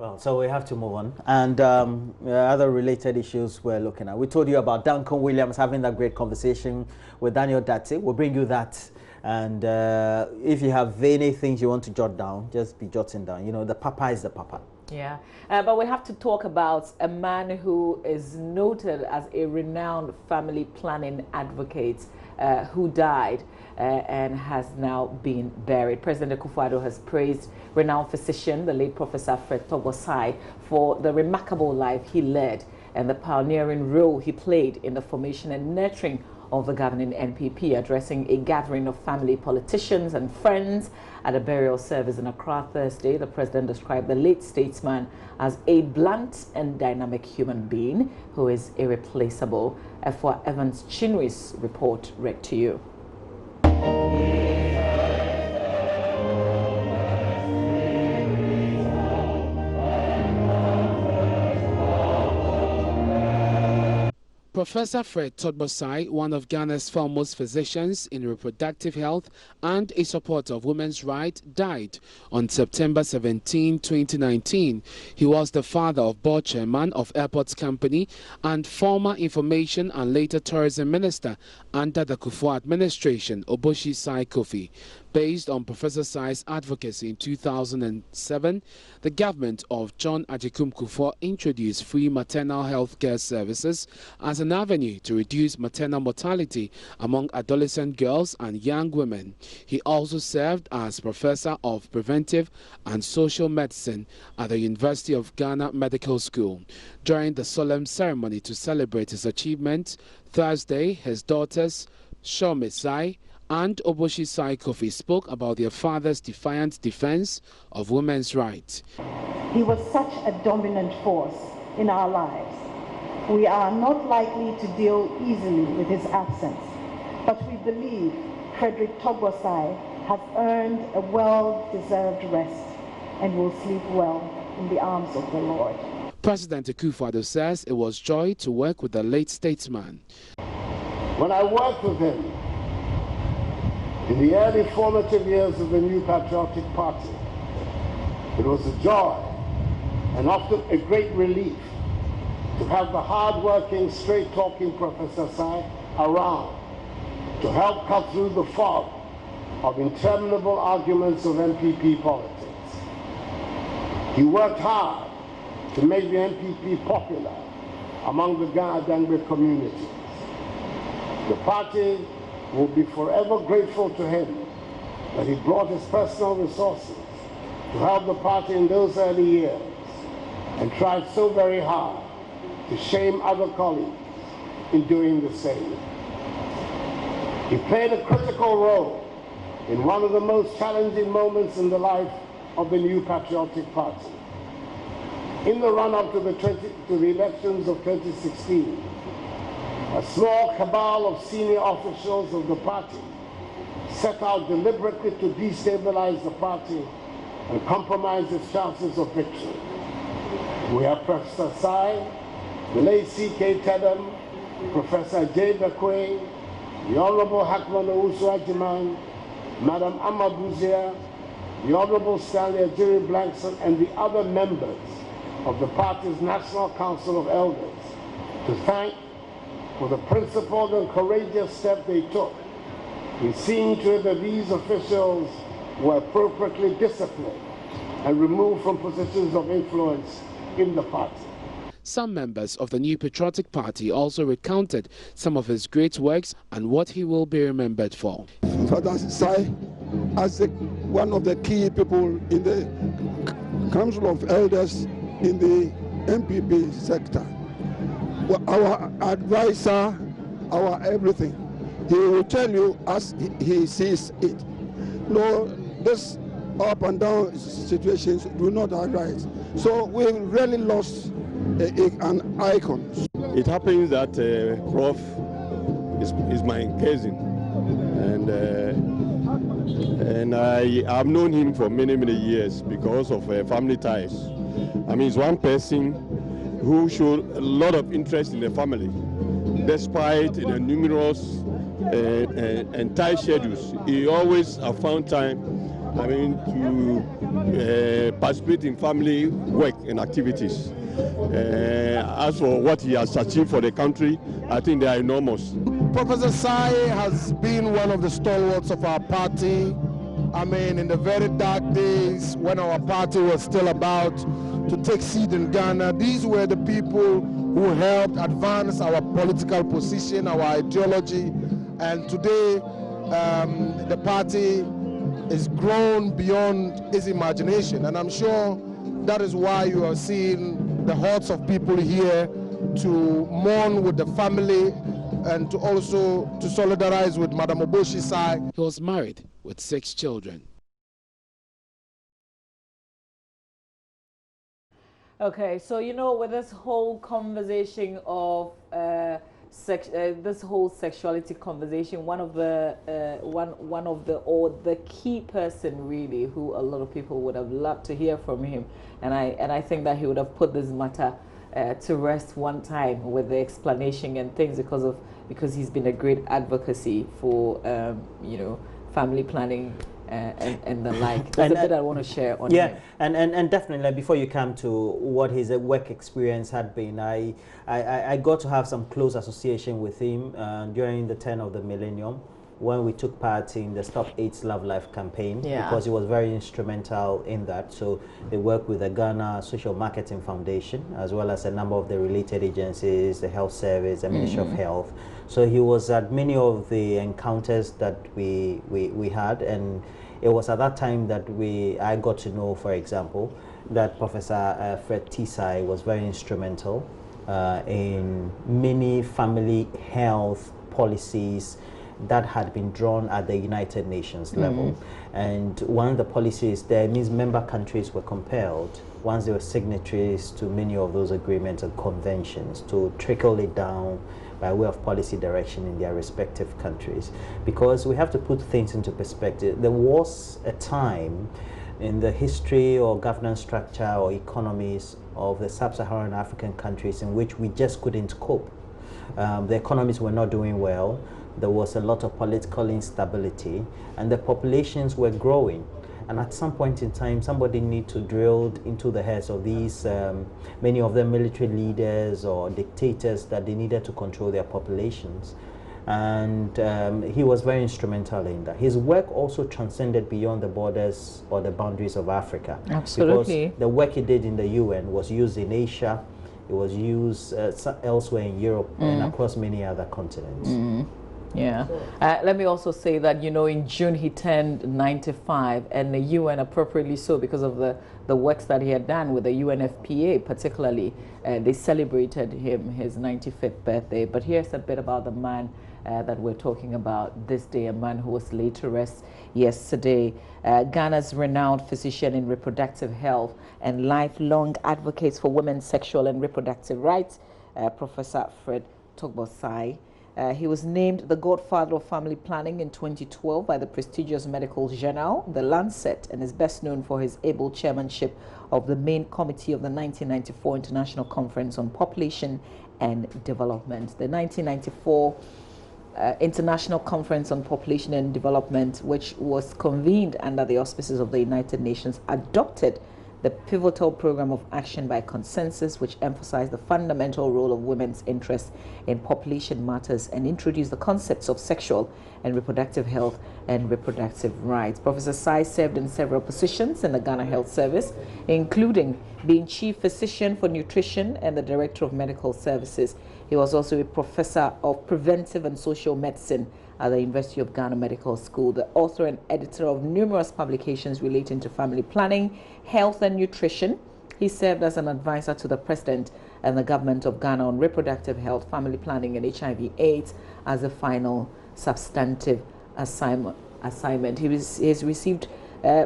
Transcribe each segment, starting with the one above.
Well, so we have to move on. And other related issues we're looking at. We told you about Duncan Williams having that great conversation with Daniel Dati. We'll bring you that. And if you have any things you want to jot down, just be jotting down. You know, the papa is the papa. Yeah, but we have to talk about a man who is noted as a renowned family planning advocate who died and has now been buried. President Akufo-Addo has praised renowned physician, the late Professor Fred Togbosai, for the remarkable life he led and the pioneering role he played in the formation and nurturing of the governing NPP, addressing a gathering of family politicians and friends at a burial service in Accra Thursday. The president described the late statesman as a blunt and dynamic human being who is irreplaceable. For Evans Chinwe's report read to you. Professor Fred Togbosai, one of Ghana's foremost physicians in reproductive health and a supporter of women's rights, died on September 17, 2019. He was the father of board chairman of Airports Company and former information and later tourism minister under the Kufuor administration, Oboshi Sai Kofi. Based on Professor Sai's advocacy in 2007, the government of John Agyekum Kufuor introduced free maternal health care services as an avenue to reduce maternal mortality among adolescent girls and young women. He also served as professor of preventive and social medicine at the University of Ghana Medical School. During the solemn ceremony to celebrate his achievement, Thursday, his daughters, Shome Sai and Oboshi Sai Kofi, spoke about their father's defiant defense of women's rights. He was such a dominant force in our lives. We are not likely to deal easily with his absence, but we believe Frederick Togbosai has earned a well-deserved rest and will sleep well in the arms of the Lord. President Akufo-Addo says it was joy to work with the late statesman. When I worked with him in the early formative years of the New Patriotic Party, it was a joy and often a great relief to have the hard-working, straight-talking Professor Sai around to help cut through the fog of interminable arguments of NPP politics. He worked hard to make the NPP popular among the Ghana Dangbe communities. The party will be forever grateful to him that he brought his personal resources to help the party in those early years and tried so very hard to shame other colleagues in doing the same. He played a critical role in one of the most challenging moments in the life of the New Patriotic Party. In the run-up to the elections of 2016, a small cabal of senior officials of the party set out deliberately to destabilize the party and compromise its chances of victory. We have Professor Sai, the late C.K. Tedem, Professor J. Bekwe, the Honorable Hakman Owusu-Ajiman, Madam Amabuzia, the Honorable Stanley Ajiri Blankson, and the other members of the party's National Council of Elders to thank for the principled and courageous step they took in seeing to it that these officials were appropriately disciplined and removed from positions of influence in the party. Some members of the New Patriotic Party also recounted some of his great works and what he will be remembered for. Father Sai, as one of the key people in the Council of Elders in the NPP sector, our advisor, our everything, he will tell you as he sees it. No, this up and down situations do not arise. So we really lost an icon. It happens that Prof is my cousin, and I have known him for many years because of family ties. I mean, he's one person who showed a lot of interest in the family, despite the numerous and tight schedules. He always found time I mean, to participate in family work and activities. As for what he has achieved for the country, I think they are enormous. Professor Sai has been one of the stalwarts of our party. I mean, in the very dark days when our party was still about to take seat in Ghana, these were the people who helped advance our political position, our ideology, and today the party is grown beyond its imagination, and I'm sure that is why you are seeing the hordes of people here to mourn with the family and to also to solidarize with Madam Oboshi Sai. He was married with 6 children. Okay, so you know, with this whole conversation of this whole sexuality conversation, one of the key person really who a lot of people would have loved to hear from him, and I think that he would have put this matter to rest one time with the explanation and things because he's been a great advocacy for you know, family planning and the like. That's a bit I want to share on him. and definitely, like, before you come to what his work experience had been, I got to have some close association with him during the turn of the millennium when we took part in the Stop AIDS Love Life campaign, because he was very instrumental in that. So they worked with the Ghana Social Marketing Foundation as well as a number of the related agencies, the Health Service, the Ministry of Health. So he was at many of the encounters that we had, and it was at that time that I got to know, for example, that Professor Fred Tisai was very instrumental in many family health policies that had been drawn at the United Nations level. And one of the policies there means member countries were compelled, once they were signatories to many of those agreements and conventions, to trickle it down by way of policy direction in their respective countries. Because we have to put things into perspective. There was a time in the history or governance structure or economies of the sub-Saharan African countries in which we just couldn't cope. The economies were not doing well. There was a lot of political instability, and the populations were growing. And at some point in time, somebody need to drill into the heads of these, many of them military leaders or dictators, that they needed to control their populations. And he was very instrumental in that. His work also transcended beyond the borders or the boundaries of Africa. Absolutely. Because the work he did in the UN was used in Asia, it was used elsewhere in Europe and across many other continents. Yeah. Let me also say that, you know, in June he turned 95, and the UN, appropriately so, because of the works that he had done with the UNFPA particularly, they celebrated his 95th birthday. But here's a bit about the man that we're talking about this day, a man who was laid to rest yesterday. Ghana's renowned physician in reproductive health and lifelong advocate for women's sexual and reproductive rights, Professor Fred Togbosai. He was named the godfather of family planning in 2012 by the prestigious medical journal, The Lancet, and is best known for his able chairmanship of the main committee of the 1994 International Conference on Population and Development. The 1994 International Conference on Population and Development, which was convened under the auspices of the United Nations, adopted the pivotal program of action by consensus, which emphasized the fundamental role of women's interest in population matters and introduced the concepts of sexual and reproductive health and reproductive rights. Professor Sai served in several positions in the Ghana Health Service, including being Chief Physician for Nutrition and the Director of Medical Services. He was also a Professor of Preventive and Social Medicine at the University of Ghana Medical School, the author and editor of numerous publications relating to family planning, health and nutrition. He served as an advisor to the President and the government of Ghana on reproductive health, family planning and HIV/AIDS as a final substantive assignment. He has received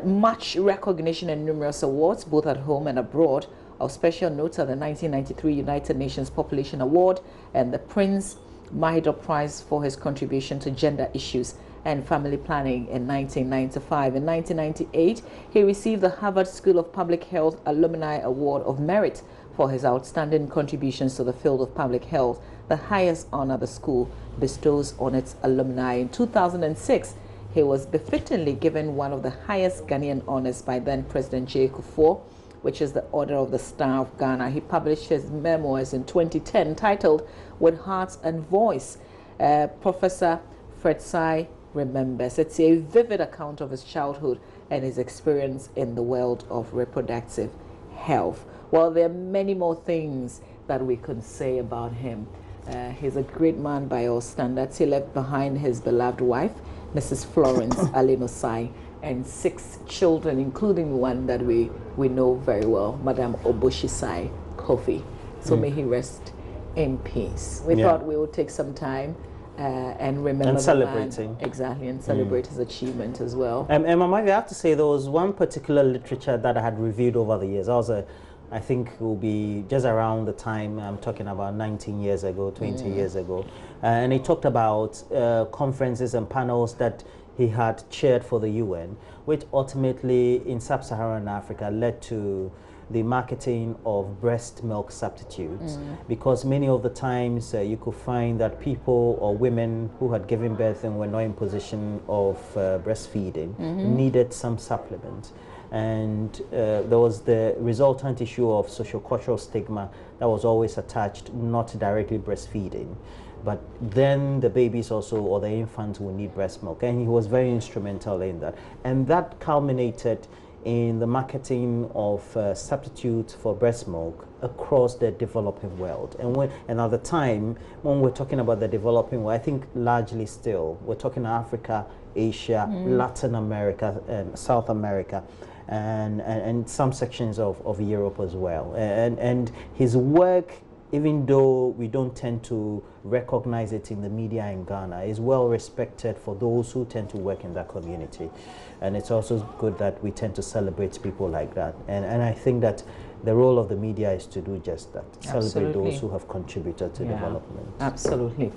much recognition and numerous awards, both at home and abroad. Of special note are the 1993 United Nations Population Award and the Prince Mahidol Prize for his contribution to gender issues and family planning in 1995. In 1998, he received the Harvard School of Public Health Alumni Award of Merit for his outstanding contributions to the field of public health, the highest honor the school bestows on its alumni. In 2006, he was befittingly given one of the highest Ghanaian honors by then President Akufo-Addo, which is the Order of the Star of Ghana. He published his memoirs in 2010 titled With Heart and Voice. Professor Fretsai remembers. It's a vivid account of his childhood and his experience in the world of reproductive health. Well, there are many more things that we could say about him. He's a great man by all standards. He left behind his beloved wife, Mrs. Florence Alinosai, and 6 children, including one that we know very well, Madame Oboshisai Kofi. So may he rest in peace. We thought we would take some time and remember and celebrating. Exactly, and celebrate his achievement as well. And Mama, I have to say there was one particular literature that I had reviewed over the years. I think it will be just around the time I'm talking about 19 years ago, 20 years ago. And he talked about conferences and panels that he had chaired for the UN, which ultimately in sub-Saharan Africa led to the marketing of breast milk substitutes, because many of the times you could find that people or women who had given birth and were not in position of breastfeeding needed some supplement. And there was the resultant issue of social-cultural stigma that was always attached, not directly breastfeeding, but then the babies also, or the infants, will need breast milk, and he was very instrumental in that. And that culminated in the marketing of substitutes for breast milk across the developing world. And at the time, when we're talking about the developing world, I think largely still, we're talking Africa, Asia, Latin America, and South America, and some sections of Europe as well. And his work, even though we don't tend to recognize it in the media in Ghana, is well respected for those who tend to work in that community. And it's also good that we tend to celebrate people like that. And I think that the role of the media is to do just that, celebrate those who have contributed to development. Absolutely.